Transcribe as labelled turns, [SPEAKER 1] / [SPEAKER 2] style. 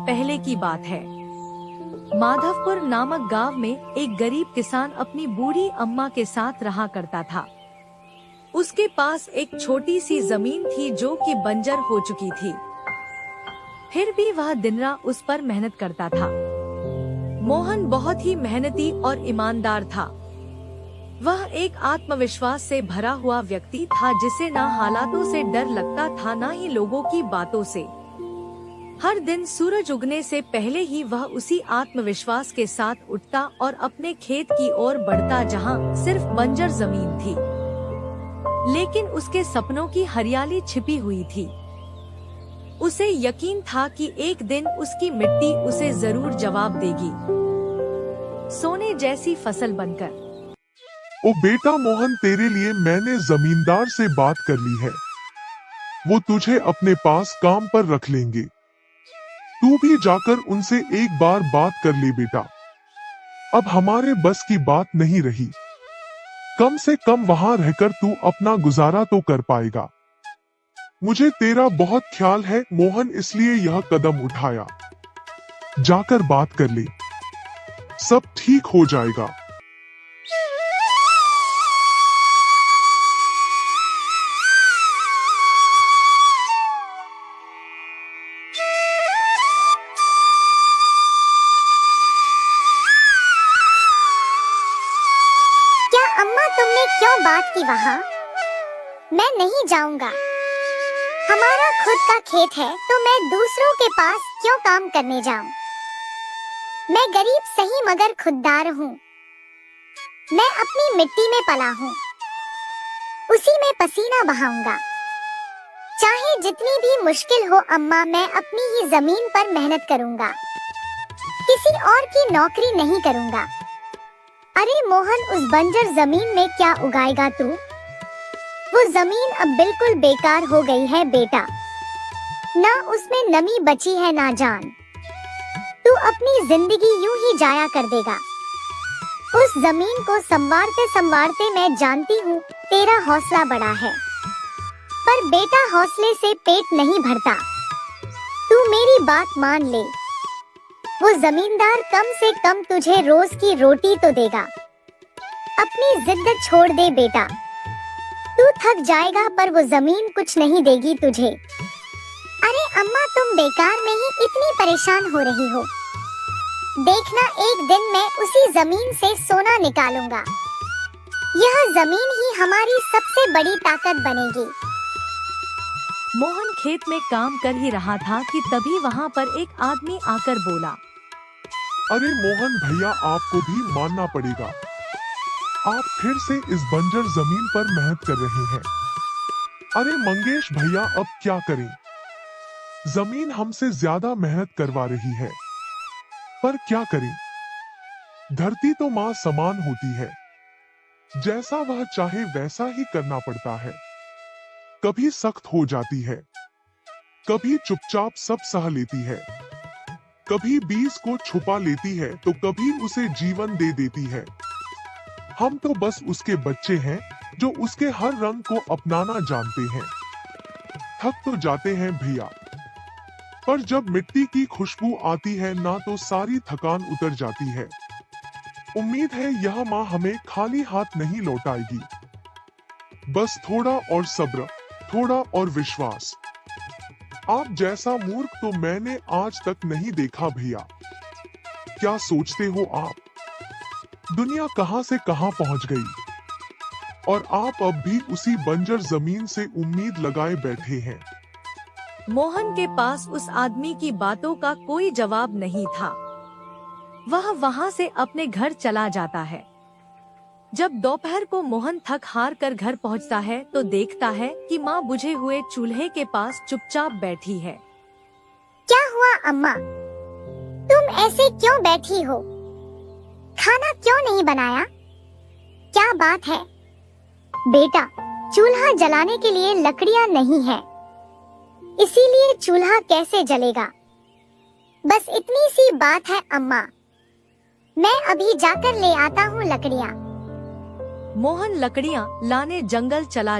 [SPEAKER 1] पहले की बात है। माधवपुर नामक गांव में एक गरीब किसान अपनी बूढ़ी अम्मा के साथ रहा करता था। उसके पास एक छोटी सी जमीन थी जो कि बंजर हो चुकी थी। फिर भी वह दिन रात उस पर मेहनत करता था। मोहन बहुत ही मेहनती और ईमानदार था। वह एक आत्मविश्वास से भरा हुआ व्यक्ति था जिसे ना हालातों से डर लगता था ना ही लोगों की बातों से। हर दिन सूरज उगने से पहले ही वह उसी आत्मविश्वास के साथ उठता और अपने खेत की ओर बढ़ता जहां सिर्फ बंजर जमीन थी, लेकिन उसके सपनों की हरियाली छिपी हुई थी। उसे यकीन था कि एक दिन उसकी मिट्टी उसे जरूर जवाब देगी, सोने जैसी फसल बनकर।
[SPEAKER 2] ओ बेटा मोहन, तेरे लिए मैंने जमींदार से बात कर ली है। वो तुझे अपने पास काम पर रख लेंगे। तू भी जाकर उनसे एक बार बात कर ले बेटा। अब हमारे बस की बात नहीं रही। कम से कम वहां रहकर तू अपना गुजारा तो कर पाएगा। मुझे तेरा बहुत ख्याल है मोहन, इसलिए यह कदम उठाया। जाकर बात कर ले, सब ठीक हो जाएगा।
[SPEAKER 3] अम्मा, तुमने क्यों बात की वहाँ? मैं नहीं जाऊंगा। हमारा खुद का खेत है तो मैं दूसरों के पास क्यों काम करने जाऊं? मैं गरीब सही मगर खुददार हूँ। मैं अपनी मिट्टी में पला हूँ, उसी में पसीना बहाऊंगा। चाहे जितनी भी मुश्किल हो अम्मा, मैं अपनी ही जमीन पर मेहनत करूंगा। किसी और की नौकरी नहीं करूंगा। अरे मोहन, उस बंजर जमीन में क्या उगाएगा तू? वो जमीन अब बिल्कुल बेकार हो गई है बेटा। ना उसमें नमी बची है ना जान। तू अपनी जिंदगी यूं ही जाया कर देगा। उस जमीन को संवारते संवारते मैं जानती हूँ तेरा हौसला बड़ा है, पर बेटा हौसले से पेट नहीं भरता। तू मेरी बात मान ले। वो जमींदार कम से कम तुझे रोज की रोटी तो देगा। अपनी जिद छोड़ दे बेटा। तू थक जाएगा पर वो जमीन कुछ नहीं देगी तुझे। अरे अम्मा, तुम बेकार में ही इतनी परेशान हो रही हो। देखना, एक दिन मैं उसी जमीन से सोना निकालूंगा। यह जमीन ही हमारी सबसे बड़ी ताकत बनेगी।
[SPEAKER 1] मोहन खेत में काम कर ही रहा था कि तभी वहाँ पर एक आदमी आकर बोला,
[SPEAKER 2] अरे मोहन भैया, आपको भी मानना पड़ेगा। आप फिर से इस बंजर जमीन पर मेहनत कर रहे हैं। अरे मंगेश भैया, अब क्या करें? जमीन हमसे ज्यादा मेहनत करवा रही है, पर क्या करें? धरती तो माँ समान होती है। जैसा वह चाहे वैसा ही करना पड़ता है। कभी सख्त हो जाती है, कभी चुपचाप सब सह लेती है, कभी बीज को छुपा लेती है तो कभी उसे जीवन दे देती है। हम तो बस उसके बच्चे हैं जो उसके हर रंग को अपनाना जानते हैं। थक तो जाते हैं भैया, पर जब मिट्टी की खुशबू आती है ना तो सारी थकान उतर जाती है। उम्मीद है यह माँ हमें खाली हाथ नहीं लौटाएगी। बस थोड़ा और सब्र, थोड़ा और विश्वास। आप जैसा मूर्ख तो मैंने आज तक नहीं देखा भैया। क्या सोचते हो आप? दुनिया कहां से कहां पहुंच गई और आप अब भी उसी बंजर जमीन से उम्मीद लगाए बैठे हैं।
[SPEAKER 1] मोहन के पास उस आदमी की बातों का कोई जवाब नहीं था। वह वहां से अपने घर चला जाता है। जब दोपहर को मोहन थक हार कर घर पहुंचता है तो देखता है कि माँ बुझे हुए चूल्हे के पास चुपचाप बैठी है।
[SPEAKER 3] क्या हुआ अम्मा? तुम ऐसे क्यों बैठी हो? खाना क्यों नहीं बनाया? क्या बात है? बेटा, चूल्हा जलाने के लिए लकड़ियाँ नहीं है, इसीलिए चूल्हा कैसे जलेगा? बस इतनी सी बात है अम्मा। मैं अभी जाकर ले आता हूँ लकड़ियाँ।
[SPEAKER 1] मोहन लकड़ियाँ लाने जंगल चला